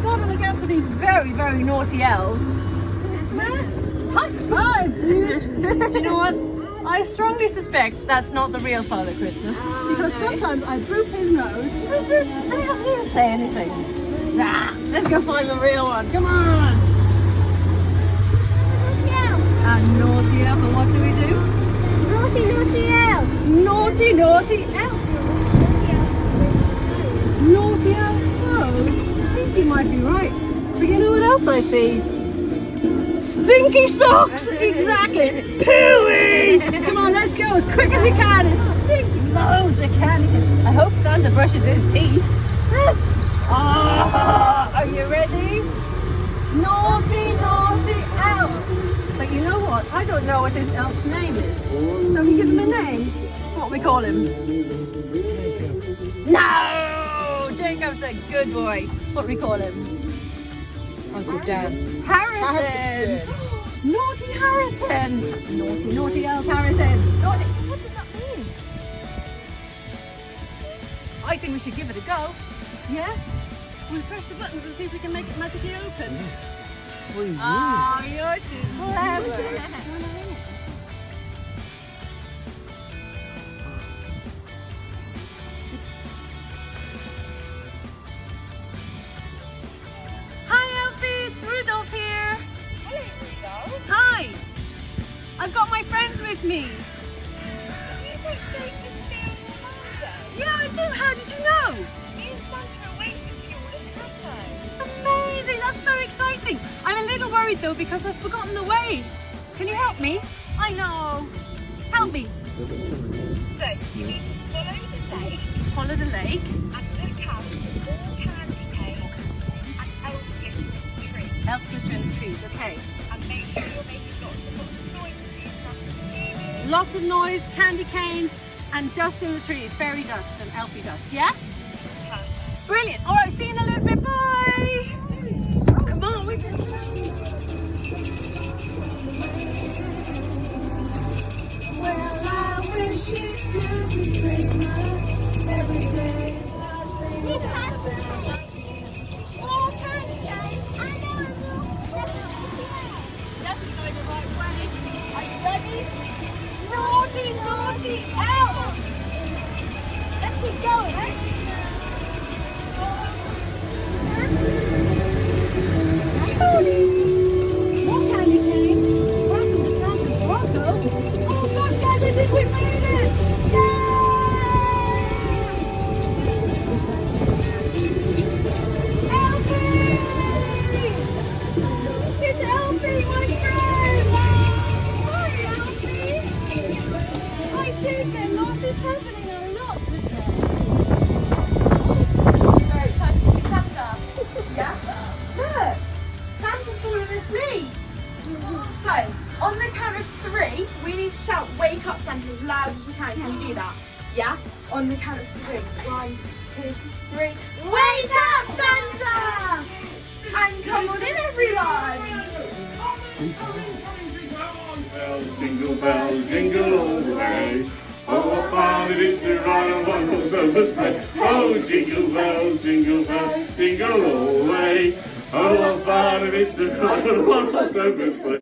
got to look out for these very, very naughty elves. Christmas? High five, dude! Do you know what? I strongly suspect that's not the real Father Christmas, because sometimes I droop his nose, and he doesn't even say anything. Nah, let's go find the real one. Come on! A naughty elf, and what do we do? Naughty, naughty elf. Naughty, naughty elf. Naughty elf's clothes? I think you might be right. But you know what else I see? Stinky socks! Exactly! Pooey! Come on, let's go as quick as we can and stink loads of candy. I hope Santa brushes his teeth. Are you ready? Naughty, naughty elf! But you know what? I don't know what this elf's name is. Shall we give him a name? What we call him? No! Jacob's a good boy. What we call him? Uncle Dan. Harrison! Naughty Harrison! Naughty, naughty elf Harrison! Naughty! What does that mean? I think we should give it a go. Yeah? We'll press the buttons and see if we can make it magically open. Oh, you're too clever. Hi, Elfie. It's Rudolph here. Hello, Rudolph. Hi. I've got my friends with me. You think they can steal your master? Yeah, I do. How did you know? Me and Santa are waiting for you all the time. Amazing. That's so exciting. I'm a little worried though because I've forgotten the way. Can you help me? I know. Help me. So, you need to follow the lake Follow the lake. and look out for all candy canes and elf glitter in the tree. Elf glitter in the trees. Okay. And make sure you're making lots of noise for yourself. Lots of noise, candy canes, and dust in the trees. Fairy dust and elfie dust. Yeah? Perfect. Brilliant. All right. See you in a little bit. Bye. Oh, come on. We can. Well, I wish it could be Christmas every day. Definitely going the right way. Are you ready? Naughty, naughty elf! Let's keep going, eh? More candy canes. Welcome to Santa's Grotto. Oh gosh, guys, I think we made it! Yay! Elfie! It's Elfie, my friend! Hi, Elfie! I did get lost. It's happening a lot today. I'm very excited to be Santa. Yeah? Look! Santa's fallen asleep. So, on the count of 3, we need to shout "Wake up, Santa" as loud as you can. Can you do that? Yeah? On the count of 3. 1, 2, 3. Wake up, Santa! And come on in, everyone! Jingle bells, jingle all the way. Oh, what fun it is to ride on one horse open sleigh. Oh, jingle bells, jingle all the way. Oh, what fun it is to ride on one horse open sleigh.